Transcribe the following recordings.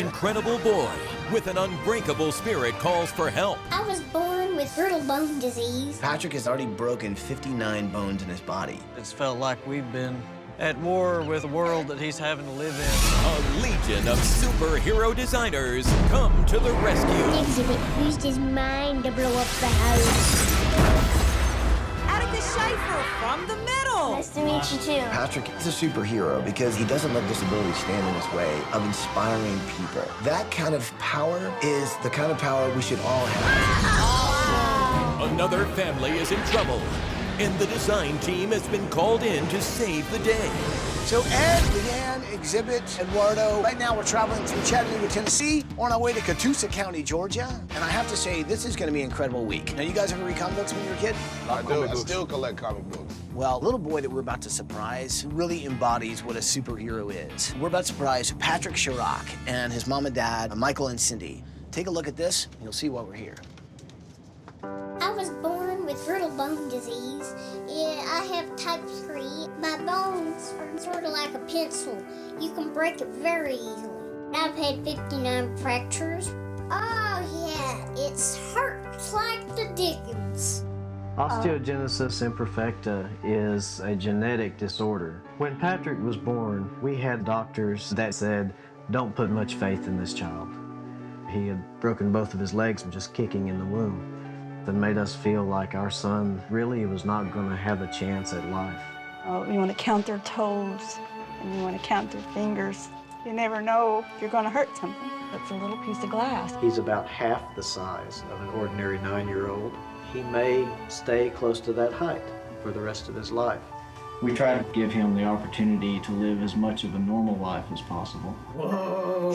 incredible boy with an unbreakable spirit calls for help. I was born with brittle bone disease. Patrick has already broken 59 bones in his body. It's felt like we've been at war with the world that he's having to live in. A legion of superhero designers come to the rescue. Exhibit used his mind to blow up the house. From the middle. Nice to meet you too. Patrick is a superhero because he doesn't let disability stand in his way of inspiring people. That kind of power is the kind of power we should all have. Another family is in trouble, and the design team has been called in to save the day. So Ed, Leanne, Exhibit, Eduardo, right now we're traveling through Chattanooga, Tennessee, on our way to Catoosa County, Georgia. And I have to say, this is gonna be an incredible week. Now, you guys ever read comic books when you were a kid? I do. I still collect comic books. Well, the little boy that we're about to surprise really embodies what a superhero is. We're about to surprise Patrick Sharrock and his mom and dad, Michael and Cindy. Take a look at this, and you'll see why we're here. I was born with brittle bone disease. Yeah, I have type 3. My bones are sort of like a pencil. You can break it very easily. I've had 59 fractures. Oh yeah, it hurts like the dickens. Osteogenesis imperfecta is a genetic disorder. When Patrick was born, we had doctors that said, don't put much faith in this child. He had broken both of his legs from just kicking in the womb. That made us feel like our son really was not going to have a chance at life. Oh, you want to count their toes, and you want to count their fingers. You never know if you're going to hurt something. It's a little piece of glass. He's about half the size of an ordinary 9-year-old. He may stay close to that height for the rest of his life. We try to give him the opportunity to live as much of a normal life as possible. Whoa!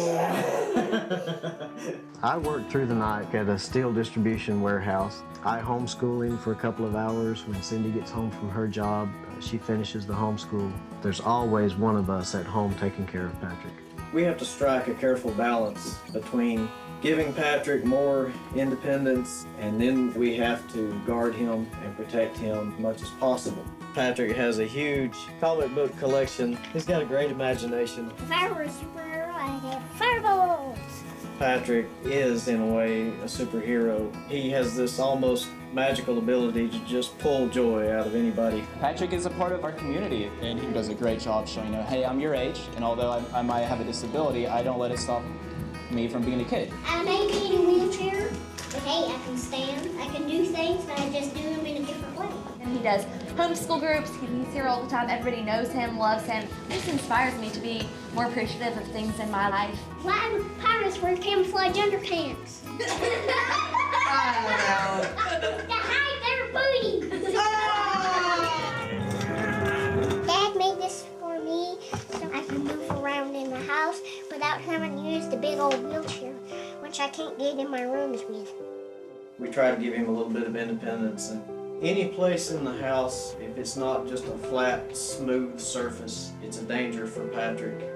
I work through the night at a steel distribution warehouse. I homeschool him for a couple of hours. When Cindy gets home from her job, she finishes the homeschool. There's always one of us at home taking care of Patrick. We have to strike a careful balance between giving Patrick more independence, and then we have to guard him and protect him as much as possible. Patrick has a huge comic book collection. He's got a great imagination. If I were a superhero, I'd have fireballs. Patrick is, in a way, a superhero. He has this almost magical ability to just pull joy out of anybody. Patrick is a part of our community, and he does a great job showing, hey, I'm your age, and although I might have a disability, I don't let it stop me from being a kid. I may be in a wheelchair, but hey, I can stand, I can do things, but I just do them in a different way. He does homeschool groups, he's here all the time, everybody knows him, loves him. This inspires me to be more appreciative of things in my life. Why do pirates wear camouflage underpants? To hide their booty. Dad made this for me so I can move around in the house without having to use the big old wheelchair, which I can't get in my rooms with. We try to give him a little bit of independence, and any place in the house, if it's not just a flat, smooth surface, it's a danger for Patrick.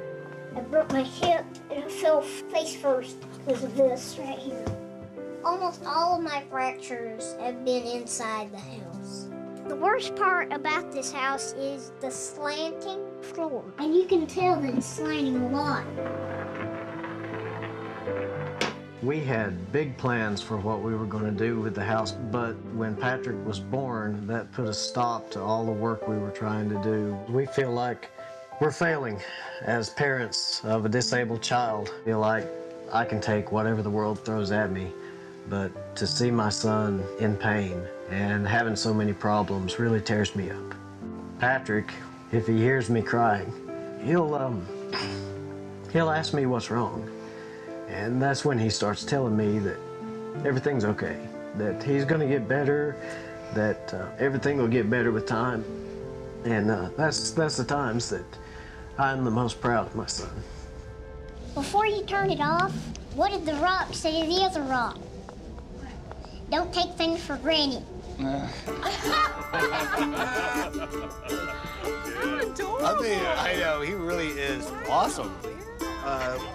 I broke my hip and I fell face first because of this right here. Almost all of my fractures have been inside the house. The worst part about this house is the slanting floor. And you can tell that it's slanting a lot. We had big plans for what we were going to do with the house, but when Patrick was born, that put a stop to all the work we were trying to do. We feel like we're failing as parents of a disabled child. I feel like I can take whatever the world throws at me, but to see my son in pain and having so many problems really tears me up. Patrick, if he hears me crying, he'll ask me what's wrong. And that's when he starts telling me that everything's okay, that he's gonna get better, that everything will get better with time. And that's the times that I'm the most proud of my son. Before you turn it off, what did the rock say to the other rock? Don't take things for granted. I know, he really is awesome.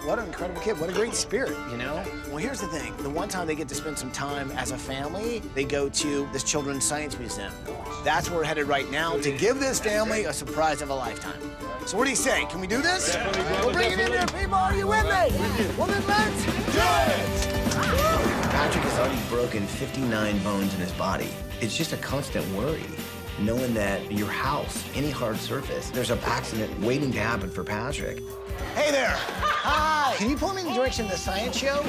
What an incredible kid. What a great spirit, you know? Well, here's the thing. The one time they get to spend some time as a family, they go to this Children's Science Museum. That's where we're headed right now to give this family a surprise of a lifetime. So what do you say? Can we do this? We'll bring it in there, people. Are you with me? Well, then let's do it! Patrick has already broken 59 bones in his body. It's just a constant worry, knowing that your house, any hard surface, there's an accident waiting to happen for Patrick. Hey there. Hi. Can you point me in the direction of the science show?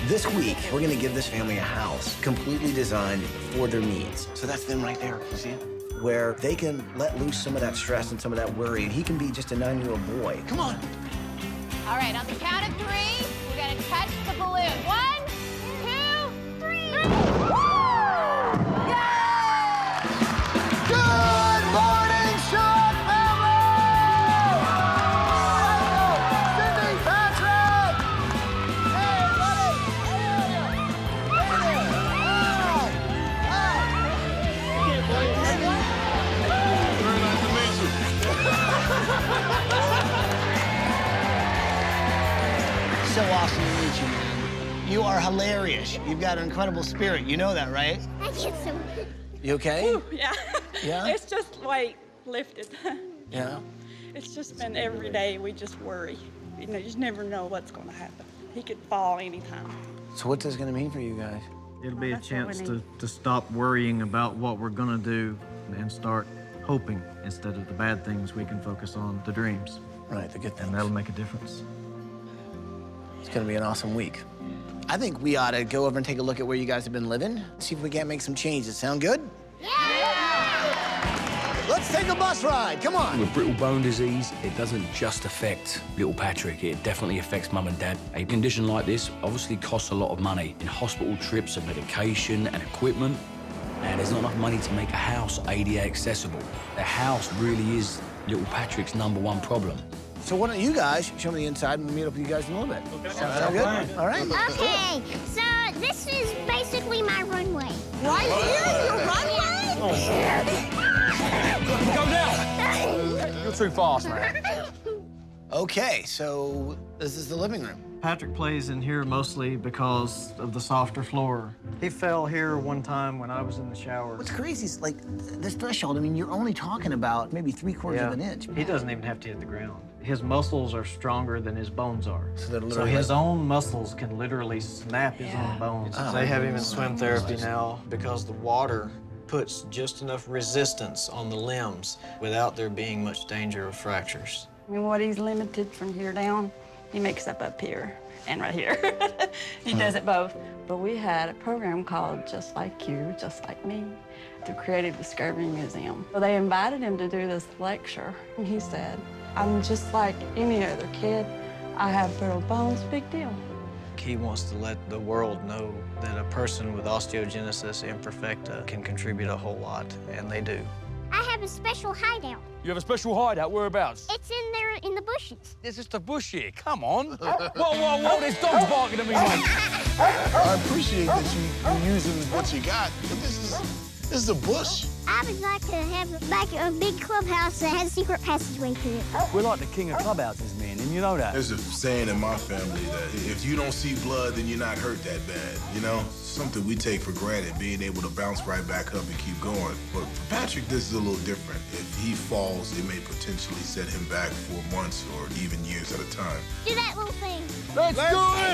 This week, we're gonna give this family a house completely designed for their needs, So that's them right there. You see it? where they can let loose some of that stress and some of that worry, and he can be just a 9-year-old boy. Come on. All right, on the count of 3, we're gonna touch the balloon. 1, 2, 3. Yay! Good morning, Sharrock family! Cindy, Patrick! Hey, buddy! Hey there! Very nice to meet you. So awesome to meet you, man. You are hilarious. You've got an incredible spirit. You know that, right? I get so. You okay? Whew, yeah. Yeah? It's just weight lifted. Yeah. It's just been every day we just worry. You know, you just never know what's going to happen. He could fall anytime. So what's this gonna mean for you guys? It'll be a That's what we chance need. to stop worrying about what we're gonna do and start hoping instead of the bad things. We can focus on the dreams, Right, the good things. and that'll make a difference. It's gonna be an awesome week. I think we ought to go over and take a look at where you guys have been living, see if we can't make some changes. Sound good? Let's take a bus ride. Come on. With brittle bone disease, it doesn't just affect little Patrick, it definitely affects mum and dad. A condition like this obviously costs a lot of money in hospital trips and medication and equipment. And there's not enough money to make a house ADA accessible. The house really is little Patrick's #1 problem. So why don't you guys show me the inside and we'll meet up with you guys in a little bit. Sound good? All right. Okay, so this is basically my runway. Right here, your runway? Go down! You're too fast, man. Okay, so this is the living room. Patrick plays in here mostly because of the softer floor. He fell here one time when I was in the shower. What's crazy is like this threshold, I mean, you're only talking about maybe 3/4 of an inch. He doesn't even have to hit the ground. His muscles are stronger than his bones are. So they're So literally his own muscles can literally snap his own bones. They have him in swim therapy now because the water puts just enough resistance on the limbs without there being much danger of fractures. I mean, what he's limited from here down, he makes up here and right here. He does it both. But we had a program called Just Like You, Just Like Me, the Creative Discovery Museum. So they invited him to do this lecture, and he said, I'm just like any other kid. I have brittle bones, big deal. He wants to let the world know that a person with osteogenesis imperfecta can contribute a whole lot, and they do. I have a special hideout. You have a special hideout, whereabouts? It's in there in the bushes. There's just a bush here, come on. Whoa, there's dogs barking at me, mate. I appreciate that you're using what you got, but this is a bush. I would like to have a big clubhouse that has a secret passageway to it. We're like the king of clubhouses, man, and you know that. There's a saying in my family that if you don't see blood, then you're not hurt that bad, you know? Something we take for granted, being able to bounce right back up and keep going. But for Patrick, this is a little different. If he falls, it may potentially set him back for months or even years at a time. Do that little thing. Let's do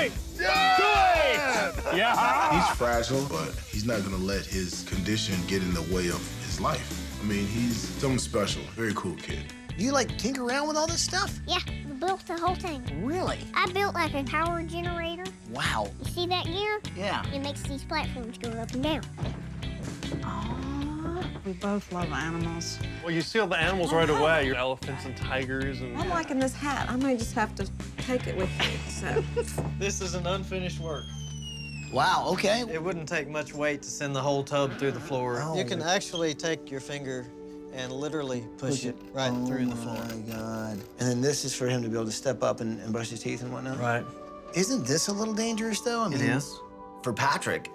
it! Yeah! Do it! Yeah! He's fragile, but he's not gonna let his condition get in the way of his life. I mean, he's something special. Very cool kid. You like tinker around with all this stuff? Yeah, we built the whole thing. Really? I built like a power generator. Wow. You see that gear? Yeah. It makes these platforms go up and down. We both love animals. Well, you see all the animals right away. Your elephants and tigers and... I'm liking this hat. I might just have to take it with me, so. This is an unfinished work. Wow, okay. It wouldn't take much weight to send the whole tub through the floor. Oh. You can actually take your finger and literally push it right through the floor. Oh, my God. And then this is for him to be able to step up and brush his teeth and whatnot? Right. Isn't this a little dangerous, though? I mean, It is. For Patrick,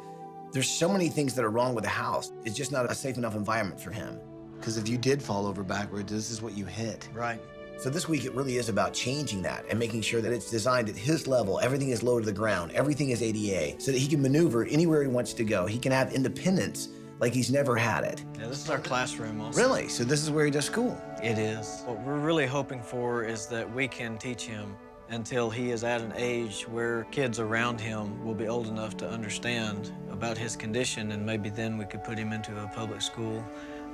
there's so many things that are wrong with the house. It's just not a safe enough environment for him. Because if you did fall over backwards, this is what you hit. Right. So this week, it really is about changing that and making sure that it's designed at his level. Everything is low to the ground. Everything is ADA, so that he can maneuver anywhere he wants to go. He can have independence like he's never had it. Yeah, this is our classroom also. Really? So this is where he does school? It is. What we're really hoping for is that we can teach him until he is at an age where kids around him will be old enough to understand about his condition, and maybe then we could put him into a public school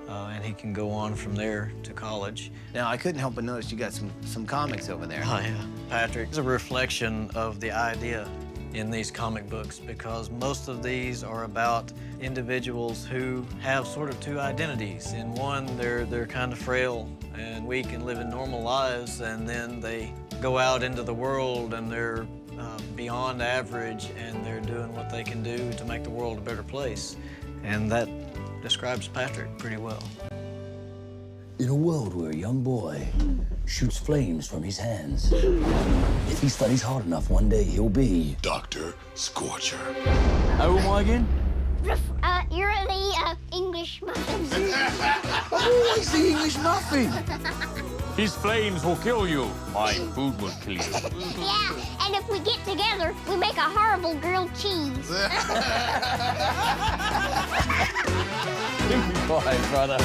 and he can go on from there to college. Now, I couldn't help but notice you got some comics over there. Oh, yeah. Patrick is a reflection of the idea in these comic books, because most of these are about individuals who have sort of two identities. In one, they're kind of frail and weak and living normal lives, and then they go out into the world and they're beyond average, and they're doing what they can do to make the world a better place. And that describes Patrick pretty well. In a world where a young boy shoots flames from his hands, if he studies hard enough, one day he'll be Dr. Scorcher. Who am I again? You're the English muffin. Oh, he's the English muffin. His flames will kill you. My food will kill you. Yeah, and if we get together, we make a horrible grilled cheese. Bye, brother.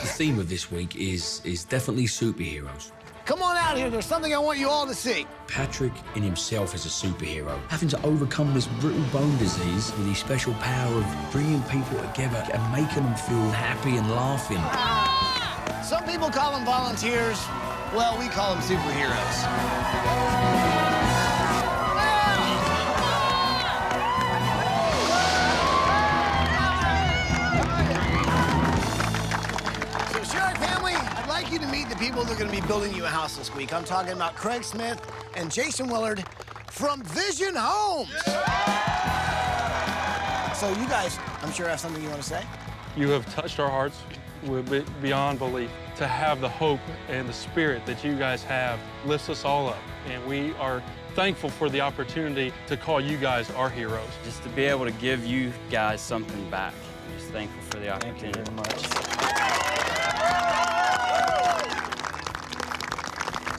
The theme of this week is definitely superheroes. Come on out here. There's something I want you all to see. Patrick in himself is a superhero, having to overcome this brittle bone disease with his special power of bringing people together and making them feel happy and laughing. Some people call them volunteers. Well, we call them superheroes. So, Sharrock family, I'd like you to meet the people that are going to be building you a house this week. I'm talking about Craig Smith and Jason Willard from Vision Homes. So you guys, I'm sure have something you want to say? You have touched our hearts beyond belief. To have the hope and the spirit that you guys have lifts us all up, and we are thankful for the opportunity to call you guys our heroes. Just to be able to give you guys something back. I'm just thankful for the opportunity. Thank you very much.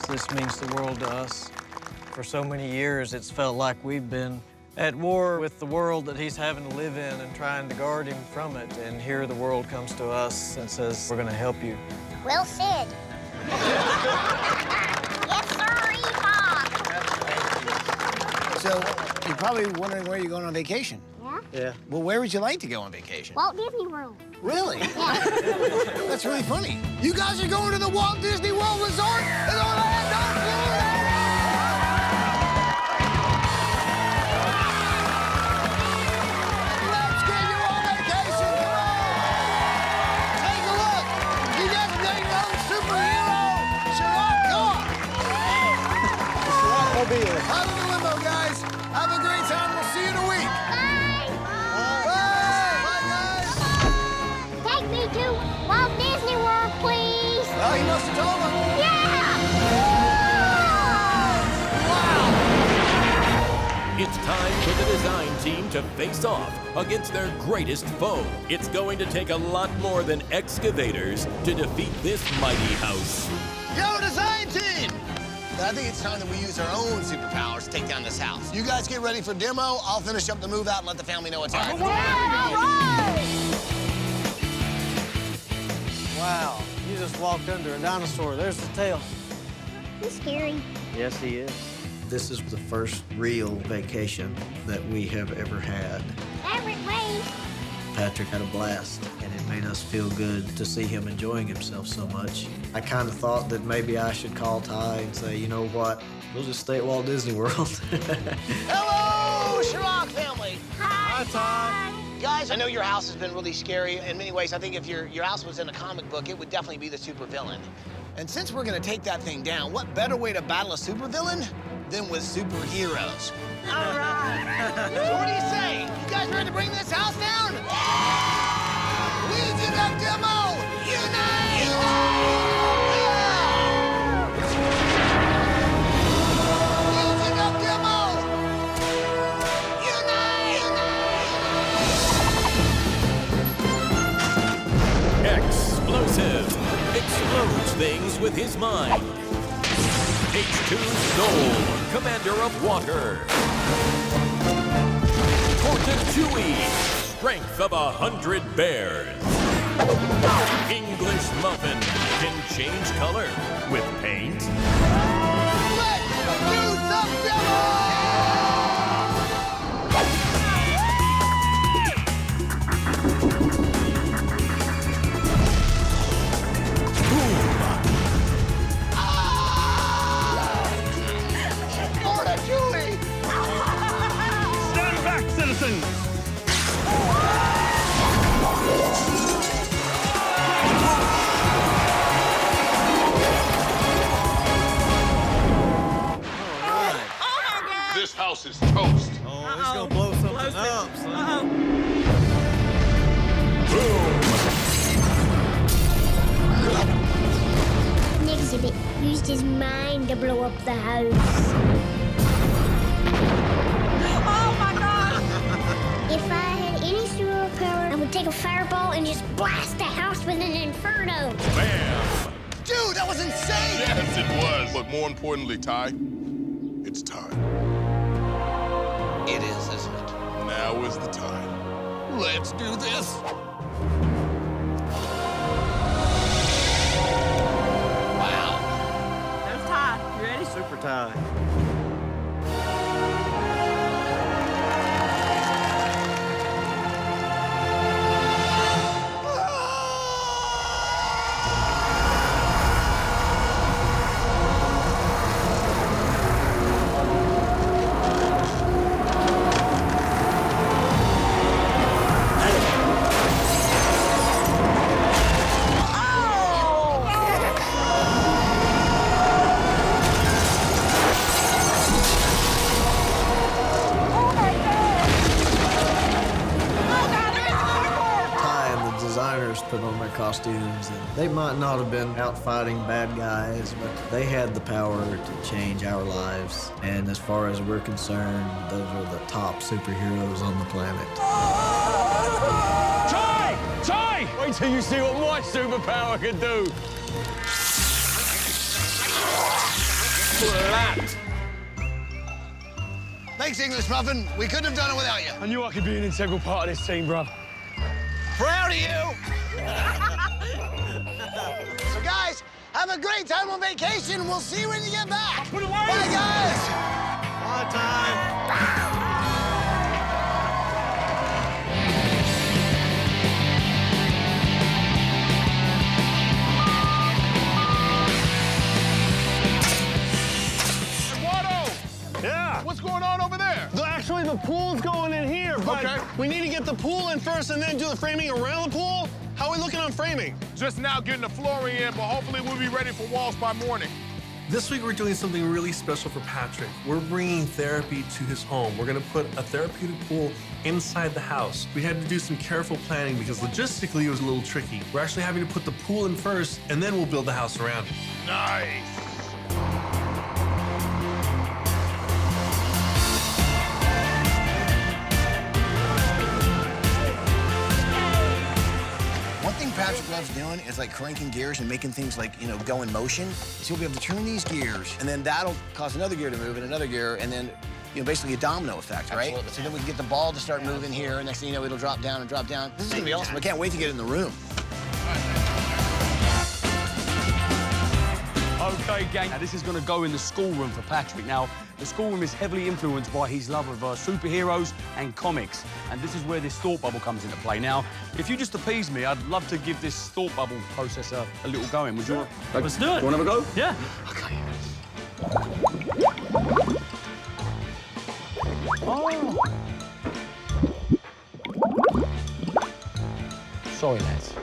This means the world to us. For so many years, it's felt like we've been at war with the world that he's having to live in and trying to guard him from it. And here the world comes to us and says, we're going to help you. Well said. Yes, sir, Bob. So you're probably wondering where you're going on vacation. Yeah? Yeah. Well, where would you like to go on vacation? Walt Disney World. Really? Yeah. That's really funny. You guys are going to the Walt Disney World Resort in Orlando, Florida! Let's get you on vacation, come on! Take a look! You got your own superhero, Sharrock, come on! Sharrock will be here. Out of the limo, guys. Have a great time. We'll see you in a week. Take me to Walt Disney World, please. Oh, you must have told them. Yeah! It's time for the design team to face off against their greatest foe. It's going to take a lot more than excavators to defeat this mighty house. Yo, design team! I think it's time that we use our own superpowers to take down this house. You guys get ready for demo. I'll finish up the move out and let the family know what's happening. Wow, you just walked under a dinosaur. There's the tail. He's scary. Yes, he is. This is the first real vacation that we have ever had. Favorite way. Patrick had a blast, and it made us feel good to see him enjoying himself so much. I kind of thought that maybe I should call Ty and say, you know what, we'll just stay at Walt Disney World. Hello, Sharrock family. Hi, Ty. Guys, I know your house has been really scary in many ways. I think if your house was in a comic book, it would definitely be the supervillain. And since we're gonna take that thing down, what better way to battle a supervillain than with superheroes? All right. So what do you say? You guys ready to bring this house down? Yeah! Legion of Demo, unite! Legion of Demo, unite! Explosive, explodes things with his mind. H2's Soul, commander of water. Torta strength of 100 bears. English Muffin can change color with paint. Let's do some demo! Stand back, citizens! This house is toast. Oh, it's gonna blow something up, son. Exhibit used his mind to blow up the house. Oh my God! If I had any superpower, I would take a fireball and just blast the house with an inferno. Bam! Dude, that was insane! Yes, it was. But more importantly, Ty, it's time. It is, isn't it? Now is the time. Let's do this. There's Ty. You ready? Super Ty. Put on their costumes, and they might not have been out fighting bad guys, but they had the power to change our lives. And as far as we're concerned, those are the top superheroes on the planet. Ty! Ty! Wait till you see what my superpower can do. Flat. Thanks, English Muffin. We couldn't have done it without you. I knew I could be an integral part of this team, bruv. Proud of you. So, guys, have a great time on vacation. We'll see you when you get back. Put away. Bye, guys. Bye, Ty. Yeah. What's going on over there? Actually, the pool's going in here, but Okay. we need to get the pool in first and then do the framing around the pool. How are we looking on framing? Just now getting the flooring in, but hopefully we'll be ready for walls by morning. This week we're doing something really special for Patrick. We're bringing therapy to his home. We're gonna put a therapeutic pool inside the house. We had to do some careful planning because logistically it was a little tricky. We're actually having to put the pool in first and then we'll build the house around it. Nice. One thing Patrick loves doing is like cranking gears and making things like, you know, go in motion. So he'll be able to turn these gears, and then that'll cause another gear to move and another gear, and then, you know, basically a domino effect, right? Absolutely. So then we can get the ball to start moving here, and next thing you know, it'll drop down and drop down. This is gonna be awesome. I can't wait to get in the room. Okay, gang, now this is gonna go in the schoolroom for Patrick. Now, the schoolroom is heavily influenced by his love of superheroes and comics, and this is where this thought bubble comes into play. Now, if you just appease me, I'd love to give this thought bubble process a little going. Would you? Let's do it. You wanna have a go? Yeah. Okay. Oh. Sorry, lads.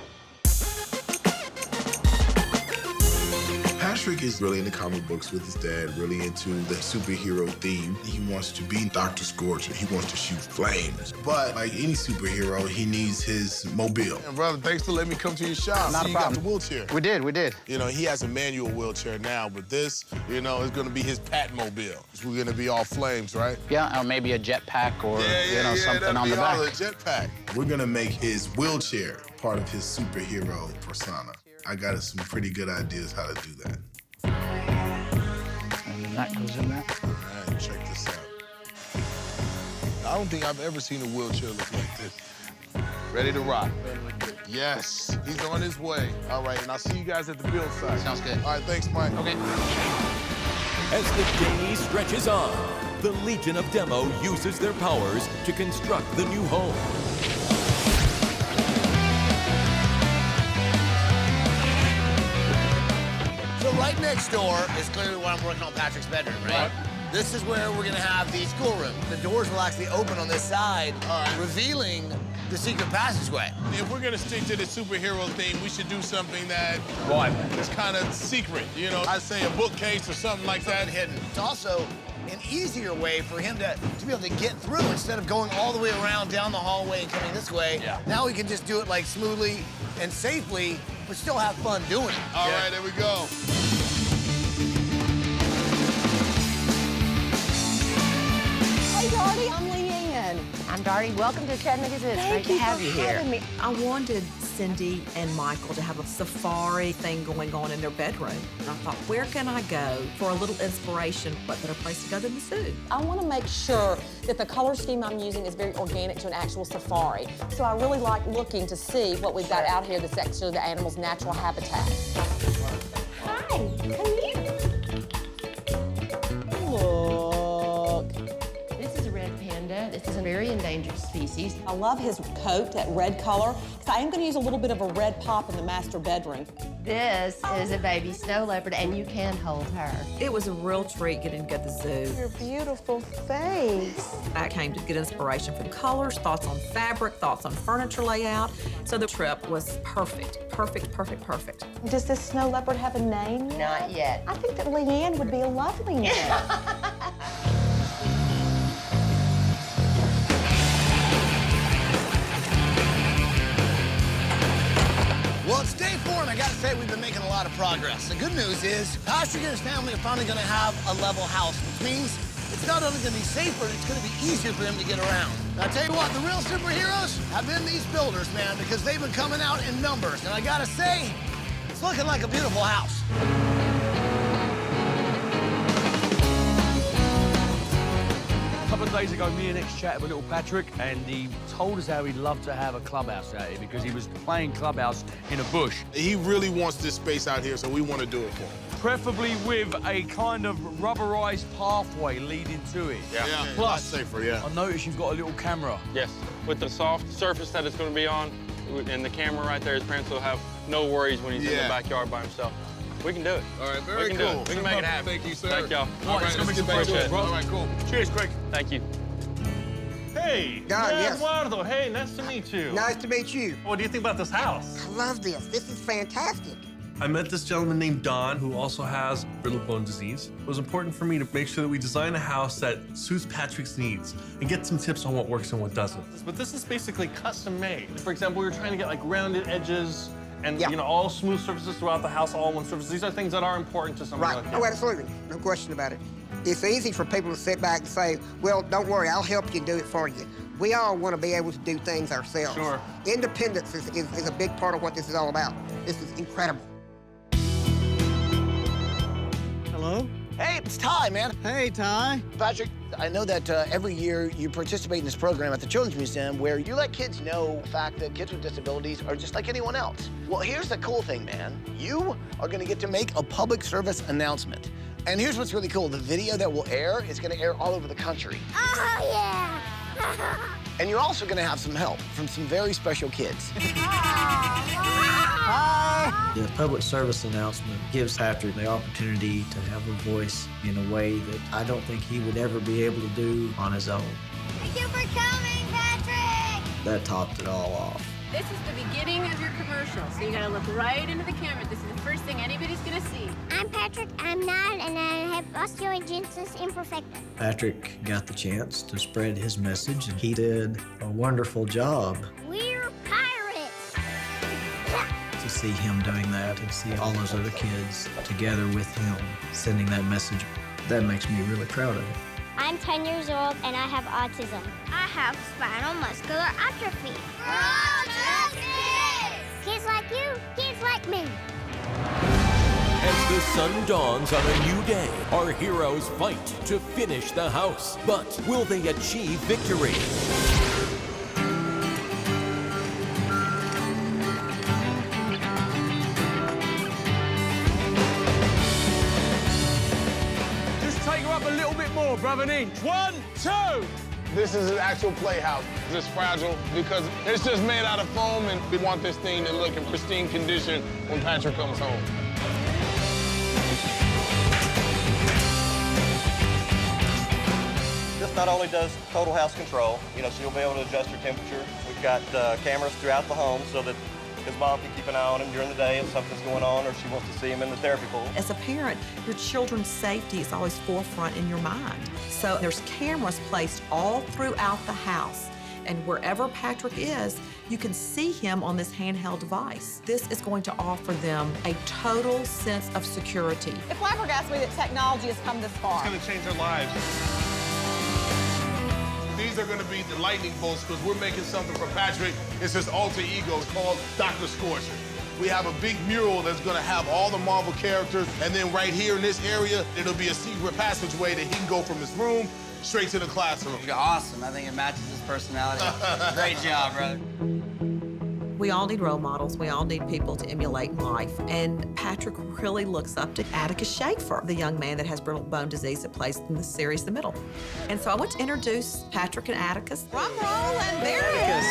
Patrick is really into comic books with his dad, really into the superhero theme. He wants to be Dr. Scorcher. He wants to shoot flames. But like any superhero, he needs his mobile. And brother, thanks for letting me come to your shop. Not a You problem. got the wheelchair. We did. You know, he has a manual wheelchair now, but this, you know, is gonna be his Patmobile. We're gonna be all flames, right? Yeah, or maybe a jetpack or, something on the back. A jetpack. We're gonna make his wheelchair part of his superhero persona. I got some pretty good ideas how to do that. And then that goes in there. All right, check this out. I don't think I've ever seen a wheelchair look like this. Ready to rock. Yes, he's on his way. All right, and I'll see you guys at the build site. Sounds good. All right, thanks, Mike. Okay. As the day stretches on, the Legion of Demo uses their powers to construct the new home. So right next door is clearly what I'm working on, Patrick's bedroom, right? This is where we're gonna have the schoolroom. The doors will actually open on this side, revealing the secret passageway. If we're gonna stick to the superhero theme, we should do something that is kind of secret. You know, I'd say a bookcase or something like that. Hidden. It's also an easier way for him to be able to get through instead of going all the way around down the hallway and coming this way. Yeah. Now we can just do it like smoothly and safely, but still have fun doing it. All right, there we go. Hey, Darty, I'm Leanne. I'm Darty. Welcome to Chattanooga Zoo. It's great to have you here. Me. I wanted Cindy and Michael to have a safari thing going on in their bedroom. And I thought, where can I go for a little inspiration? What better place to go than the zoo? I want to make sure that the color scheme I'm using is very organic to an actual safari. So I really like looking to see what we've got out here that's actually the animal's natural habitat. Hi, come here. Look. This is a red panda. This is a very endangered species. I love his coat, that red color, because I am going to use a little bit of a red pop in the master bedroom. This is a baby snow leopard, and you can hold her. It was a real treat getting to go to the zoo. Your beautiful face. I came to get inspiration from colors, thoughts on fabric, thoughts on furniture layout. So the trip was perfect, perfect, perfect, perfect. Does this snow leopard have a name yet? Not yet. I think that Leanne would be a lovely name. Well, it's day 4, and I gotta say we've been making a lot of progress. The good news is Patrick and his family are finally gonna have a level house, which means it's not only gonna be safer, it's gonna be easier for them to get around. And I tell you what, the real superheroes have been these builders, man, because they've been coming out in numbers. And I gotta say, it's looking like a beautiful house. A couple of days ago, me and X chatted with little Patrick, and he told us how he'd love to have a clubhouse out here because he was playing clubhouse in a bush. He really wants this space out here, so we want to do it for him. Preferably with a kind of rubberized pathway leading to it. Yeah. Plus, safer, yeah. I noticed you've got a little camera. Yes, with the soft surface that it's going to be on, and the camera right there, his parents will have no worries when he's in the backyard by himself. We can do it. All right, very we can cool. do it. We can make it happen. Thank you, sir. Thank y'all. All right, let's get back to it. All right, cool. Cheers, Craig. Thank you. Hey, Eduardo. Hey, nice to meet you. Nice to meet you. What do you think about this house? I love this. This is fantastic. I met this gentleman named Don who also has brittle bone disease. It was important for me to make sure that we design a house that suits Patrick's needs and get some tips on what works and what doesn't. But this is basically custom made. For example, we were trying to get like rounded edges and you know, all smooth surfaces throughout the house, all one surface. These are things that are important to somebody like you. Oh, absolutely. No question about it. It's easy for people to sit back and say, well, don't worry, I'll help you do it for you. We all want to be able to do things ourselves. Sure. Independence is a big part of what this is all about. This is incredible. Hello? Hey, it's Ty, man. Hey, Ty. Patrick, I know that every year you participate in this program at the Children's Museum where you let kids know the fact that kids with disabilities are just like anyone else. Well, here's the cool thing, man. You are going to get to make a public service announcement. And here's what's really cool. The video that will air is going to air all over the country. Oh, yeah. And you're also going to have some help from some very special kids. The public service announcement gives Patrick the opportunity to have a voice in a way that I don't think he would ever be able to do on his own. Thank you for coming, Patrick. That topped it all off. This is the beginning of your commercial, so you gotta look right into the camera. This is the first thing anybody's gonna see. I'm Patrick, I'm 9, and I have osteogenesis imperfecta. Patrick got the chance to spread his message, and he did a wonderful job. We're pirates. To see him doing that and see all those other kids together with him sending that message, that makes me really proud of him. I'm 10 years old, and I have autism. I have spinal muscular atrophy. We're all just kids! Kids like you, kids like me. sun dawns on a new day, our heroes fight to finish the house. But will they achieve victory? Just take her up a little bit more, brother, an inch. 1, 2. This is an actual playhouse. It's fragile because it's just made out of foam, and we want this thing to look in pristine condition when Patrick comes home. This not only does total house control, so you'll be able to adjust your temperature. We've got cameras throughout the home so that his mom can keep an eye on him during the day if something's going on or she wants to see him in the therapy pool. As a parent, your children's safety is always forefront in your mind. So there's cameras placed all throughout the house. And wherever Patrick is, you can see him on this handheld device. This is going to offer them a total sense of security. It flabbergasts me that technology has come this far. It's going to change their lives. These are going to be the lightning bolts because we're making something for Patrick. It's his alter ego called Dr. Scorcher. We have a big mural that's going to have all the Marvel characters, and then right here in this area, it'll be a secret passageway that he can go from his room straight to the classroom. Awesome. I think it matches his personality. Great job, brother. We all need role models. We all need people to emulate in life. And Patrick really looks up to Atticus Schaefer, the young man that has brittle bone disease that plays in the series The Middle. And so I want to introduce Patrick and Atticus. Drum roll, and there he is.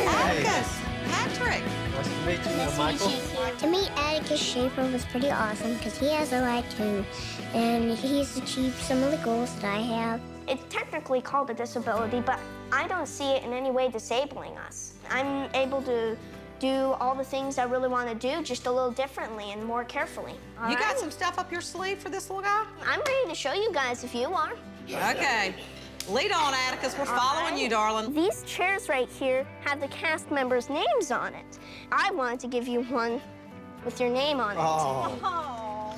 Atticus, Patrick. Nice to meet you, Michael. To meet Atticus Schaefer was pretty awesome because he has a life too, and he's achieved some of the goals that I have. It's technically called a disability, but I don't see it in any way disabling us. I'm able to do all the things I really want to do, just a little differently and more carefully. You got some stuff up your sleeve for this little guy? I'm ready to show you guys if you are. Okay. Lead on, Atticus. We're following you, darling. These chairs right here have the cast members' names on it. I wanted to give you one with your name on it. Oh.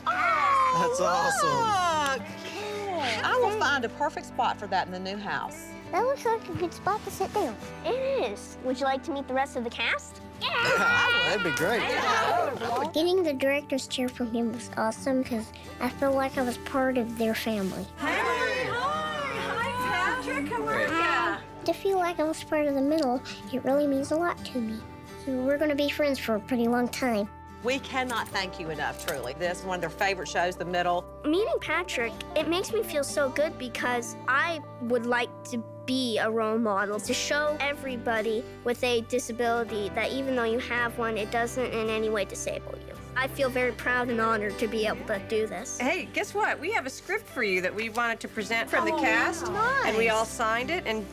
That's awesome. Look. I will find a perfect spot for that in the new house. That looks like a good spot to sit down. It is. Would you like to meet the rest of the cast? That'd be great. Getting the director's chair from him was awesome because I feel like I was part of their family. Hi, Patrick. How are you? To feel like I was part of the Middle, it really means a lot to me. So we're going to be friends for a pretty long time. We cannot thank you enough, truly. This is one of their favorite shows, The Middle. Meeting Patrick, it makes me feel so good because I would like to be a role model to show everybody with a disability that even though you have one, it doesn't in any way disable you. I feel very proud and honored to be able to do this. Hey, guess what? We have a script for you that we wanted to present from the cast. Nice. And we all signed it, and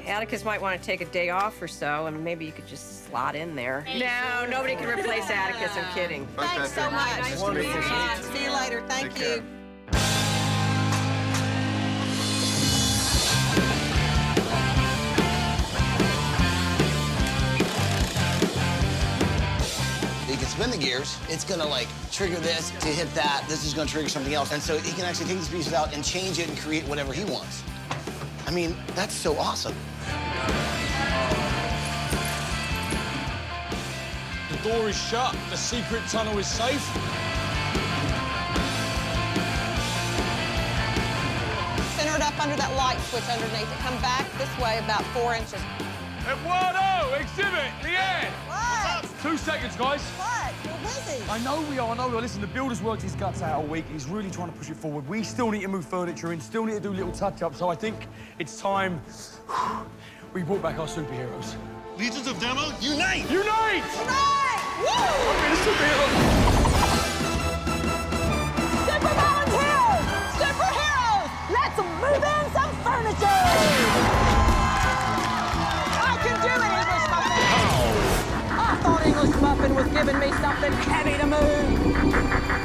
Atticus might want to take a day off or so, and maybe you could just slot in there. No, nobody can replace Atticus. I'm kidding. Thanks so much. Nice to meet you. See you later. Thank you. He can spin the gears. It's gonna like trigger this to hit that. This is gonna trigger something else. And so he can actually take these pieces out and change it and create whatever he wants. I mean, that's so awesome. The door is shut. The secret tunnel is safe. Center it up under that light switch underneath it. Come back this way about 4 inches. Eduardo, exhibit, the end. What? 2 seconds, guys. What? We're busy. I know we are, Listen, the builder's worked his guts out all week. He's really trying to push it forward. We still need to move furniture in, still need to do little touch-ups, so I think it's time we brought back our superheroes. Legions of Demo, unite! Unite! Unite! Woo! Okay, the superheroes! Super volunteers! Superheroes! Let's move in some furniture! I can do it, English Muffin! I thought English Muffin was giving me something heavy to move.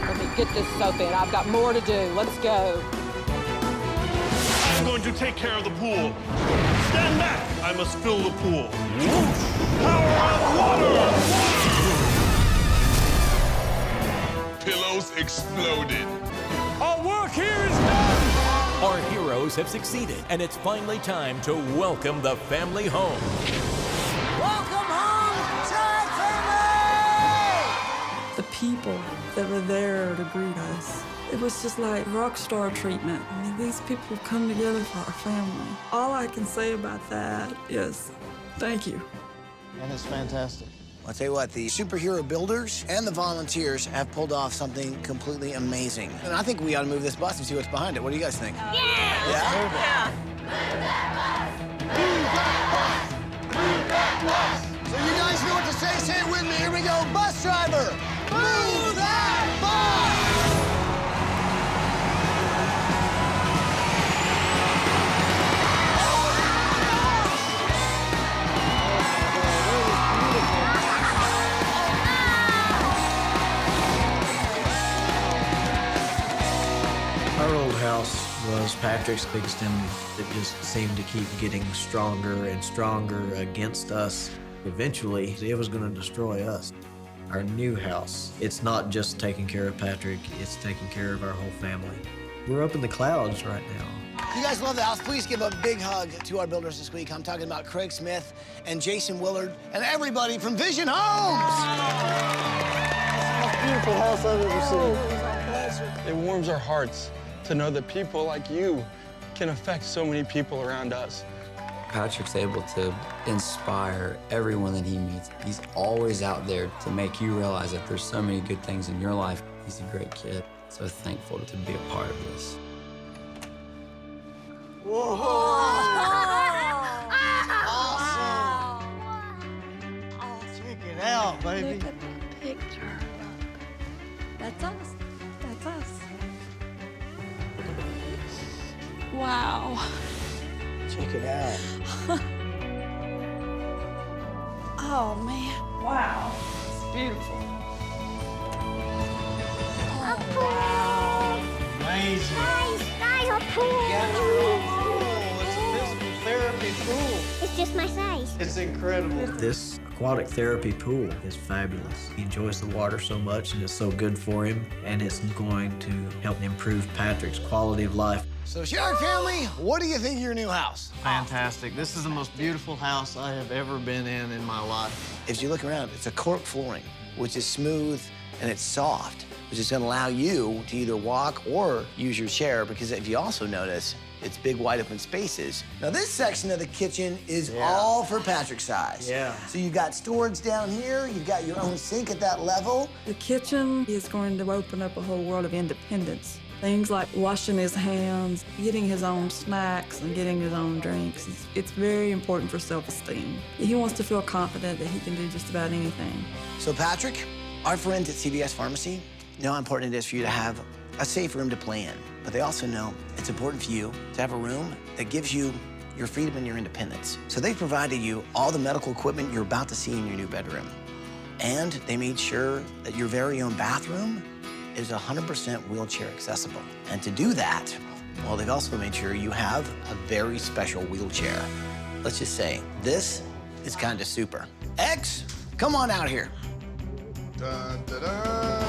Let me get this soap in. I've got more to do. Let's go. I'm going to take care of the pool. Stand back! I must fill the pool. Power of water! Pillows exploded. Our work here is done! Our heroes have succeeded, and it's finally time to welcome the family home. Welcome home, Toy Family! The people that were there to greet us. It was just like rock star treatment. I mean, these people have come together for our family. All I can say about that is thank you. And it's fantastic. I'll tell you what, the superhero builders and the volunteers have pulled off something completely amazing. And I think we ought to move this bus and see what's behind it. What do you guys think? Yeah? So you guys know what to say? Say it with me. Here we go. Bus driver, move that bus! Our old house was Patrick's biggest enemy. It just seemed to keep getting stronger and stronger against us. Eventually, it was going to destroy us. Our new house, it's not just taking care of Patrick, it's taking care of our whole family. We're up in the clouds right now. If you guys love the house, please give a big hug to our builders this week. I'm talking about Craig Smith and Jason Willard and everybody from Vision Homes. That's the most beautiful house I've ever seen. It warms our hearts to know that people like you can affect so many people around us. Patrick's able to inspire everyone that he meets. He's always out there to make you realize that there's so many good things in your life. He's a great kid. So thankful to be a part of this. Whoa! Awesome! Check it out, baby. Look at that picture. That's us. That's us. Wow. Check it out. Oh, man. Wow. It's beautiful. A pool. Amazing. Guys, a pool. Got your own pool. It's a physical therapy pool. It's just my size. It's incredible. This aquatic therapy pool is fabulous. He enjoys the water so much and it's so good for him, and it's going to help improve Patrick's quality of life. So, Sharrock family, what do you think of your new house? Fantastic. This is the most beautiful house I have ever been in my life. If you look around, it's a cork flooring, which is smooth and it's soft, which is going to allow you to either walk or use your chair, because if you also notice, it's big, wide open spaces. Now, this section of the kitchen is all for Patrick's size. Yeah. So you've got storage down here, you've got your own sink at that level. The kitchen is going to open up a whole world of independence. Things like washing his hands, getting his own snacks, and getting his own drinks. It's very important for self-esteem. He wants to feel confident that he can do just about anything. So, Patrick, our friends at CVS Pharmacy know how important it is for you to have a safe room to play in. But they also know it's important for you to have a room that gives you your freedom and your independence. So they've provided you all the medical equipment you're about to see in your new bedroom. And they made sure that your very own bathroom is 100% wheelchair accessible. And to do that, well, they've also made sure you have a very special wheelchair. Let's just say, this is kind of super. X, come on out here. Dun, dun, dun.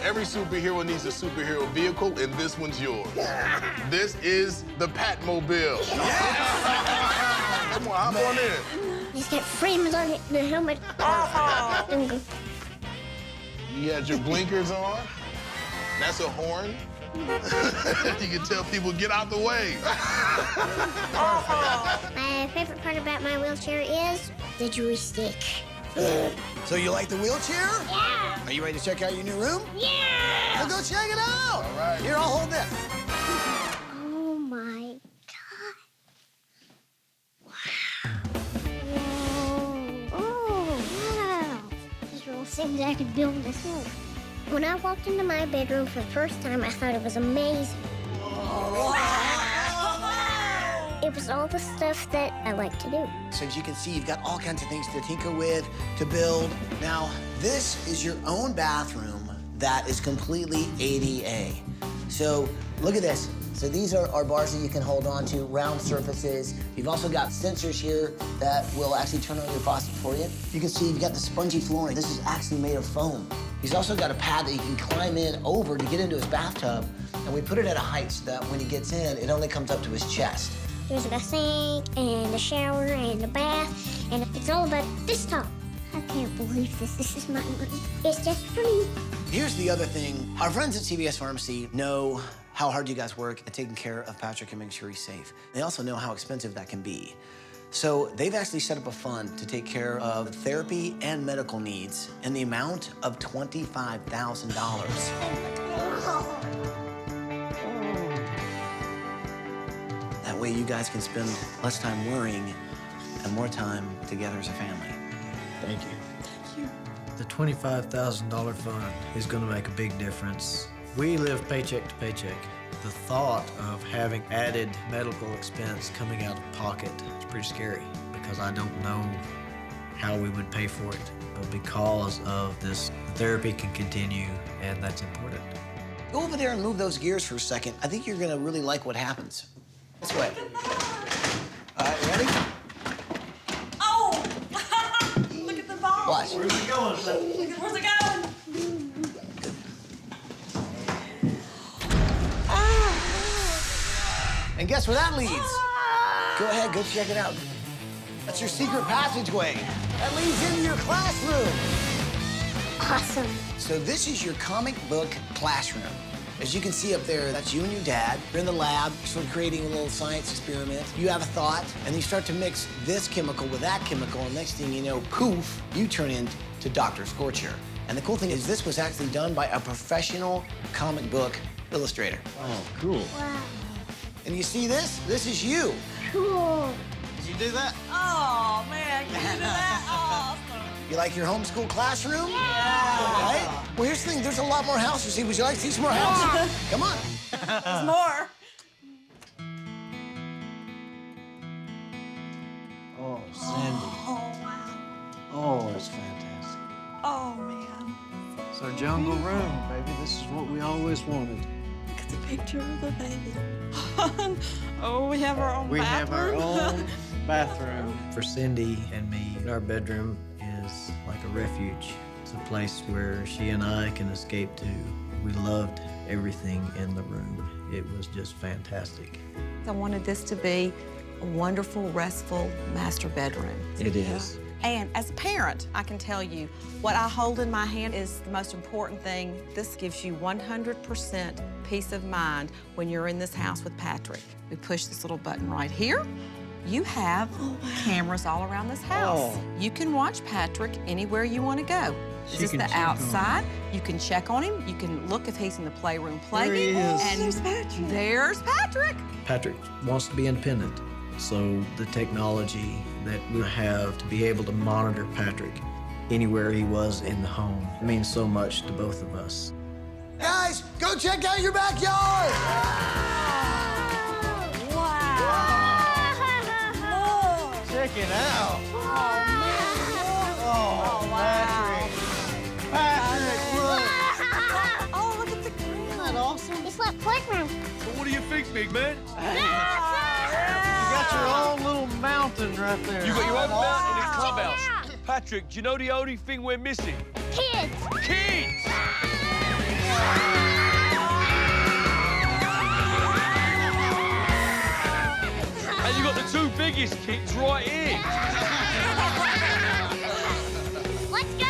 Every superhero needs a superhero vehicle, and this one's yours. This is the Patmobile. Come on, hop on in. He's got frames on it, the helmet. You had your blinkers on. That's a horn. You can tell people, get out the way. My favorite part about my wheelchair is the joystick. So you like the wheelchair? Yeah. Are you ready to check out your new room? Yeah. Well, go check it out. All right. Here, I'll hold this. Oh my God. Wow. Oh, wow. These are all things I could build myself. When I walked into my bedroom for the first time, I thought it was amazing. It was all the stuff that I like to do. So as you can see, you've got all kinds of things to tinker with, to build. Now, this is your own bathroom that is completely ADA. So look at this. So these are bars that you can hold on to, round surfaces. You've also got sensors here that will actually turn on your faucet for you. You can see you've got the spongy flooring. This is actually made of foam. He's also got a pad that you can climb in over to get into his bathtub. And we put it at a height so that when he gets in, it only comes up to his chest. There's a sink and a shower and a bath, and it's all about this tall. I can't believe this. This is my room. It's just for me. Here's the other thing. Our friends at CVS Pharmacy know how hard you guys work at taking care of Patrick and making sure he's safe. They also know how expensive that can be. So they've actually set up a fund to take care of therapy and medical needs in the amount of $25,000. That way you guys can spend less time worrying and more time together as a family. Thank you. The $25,000 fund is going to make a big difference. We live paycheck to paycheck. The thought of having added medical expense coming out of pocket is pretty scary because I don't know how we would pay for it. But because of this, therapy can continue, and that's important. Go over there and move those gears for a second. I think you're going to really like what happens. This way. All right, ready? Oh! Look at the ball. Watch. Where's it going? Where's it going? And guess where that leads? Go ahead, go check it out. That's your secret passageway. That leads into your classroom. Awesome. So this is your comic book classroom. As you can see up there, that's you and your dad. You're in the lab, sort of creating a little science experiment. You have a thought, and you start to mix this chemical with that chemical, and next thing you know, poof, you turn into Dr. Scorcher. And the cool thing is this was actually done by a professional comic book illustrator. Oh, cool. Wow. And you see this? This is you. Cool. Did you do that? Oh, man, you did that? Awesome. You like your homeschool classroom? Yeah. Right? Well, here's the thing. There's a lot more houses. Would you like to see some more houses? Come on. There's more. Oh, Cindy. Oh, wow. Oh, it's fantastic. Oh, man. It's our jungle room, baby. This is what we always wanted. Look at the picture of the baby. Oh, we have our own We have our bathroom. own bathroom. For Cindy and me, our bedroom is like a refuge. It's a place where she and I can escape to. We loved everything in the room. It was just fantastic. I wanted this to be a wonderful, restful master bedroom. It is. And as a parent, I can tell you, what I hold in my hand is the most important thing. This gives you 100% peace of mind when you're in this house with Patrick. We push this little button right here. You have cameras all around this house. Oh. You can watch Patrick anywhere you want to go. This is can the check on him. outside. You can check on him. You can look if he's in the playroom playing. There he is. And There's Patrick. There's Patrick. Patrick wants to be independent, so the technology that we have to be able to monitor Patrick anywhere he was in the home means so much to both of us. Guys, go check out your backyard. Check it out. Oh, Patrick. Patrick, look. Oh, look at the green. Isn't that awesome? It's like playground. So what do you think, big man? You got your own little mountain right there. You got your own mountain in clubhouse. Patrick, do you know the only thing we're missing? Kids. Kids! And you got the two biggest kids right here. Let's go.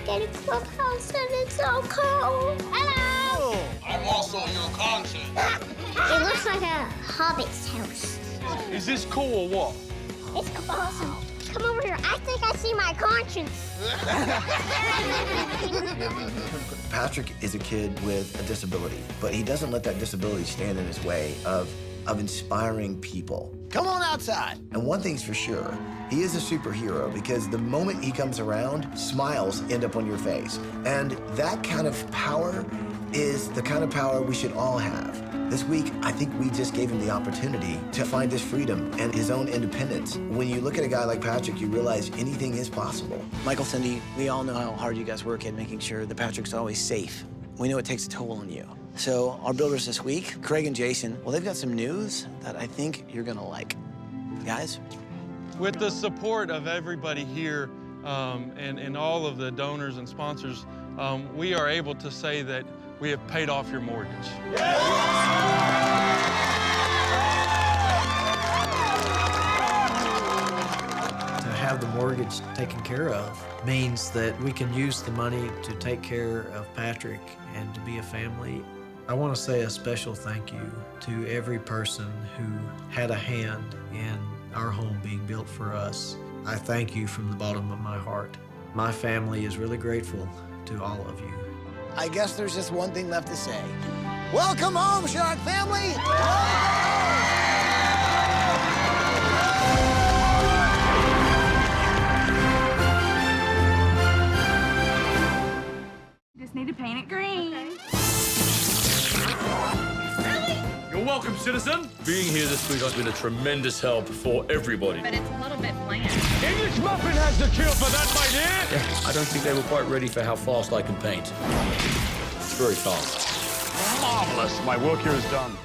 I'm getting clubhouse and it's so cold. Hello. I'm also your conscience. It looks like a hobbit's house. Is this cool or what? It's awesome. Come over here. I think I see my conscience. Patrick is a kid with a disability, but he doesn't let that disability stand in his way of inspiring people. Come on outside. And one thing's for sure, he is a superhero because the moment he comes around, smiles end up on your face. And that kind of power is the kind of power we should all have. This week, I think we just gave him the opportunity to find his freedom and his own independence. When you look at a guy like Patrick, you realize anything is possible. Michael, Cindy, we all know how hard you guys work at making sure that Patrick's always safe we know it takes a toll on you. So our builders this week, Craig and Jason, well, they've got some news that I think you're gonna like. Guys? With the support of everybody here and all of the donors and sponsors, we are able to say that we have paid off your mortgage. To have the mortgage taken care of means that we can use the money to take care of Patrick and to be a family. I want to say a special thank you to every person who had a hand in our home being built for us. I thank you from the bottom of my heart. My family is really grateful to all of you. I guess there's just one thing left to say. Welcome home, Sharrock family! Just need to paint it green. You're welcome, citizen. Being here this week has been a tremendous help for everybody. But it's a little bit bland. English muffin has the cure for that, my dear. Yeah, I don't think they were quite ready for how fast I can paint. It's very fast. Marvelous. My work here is done.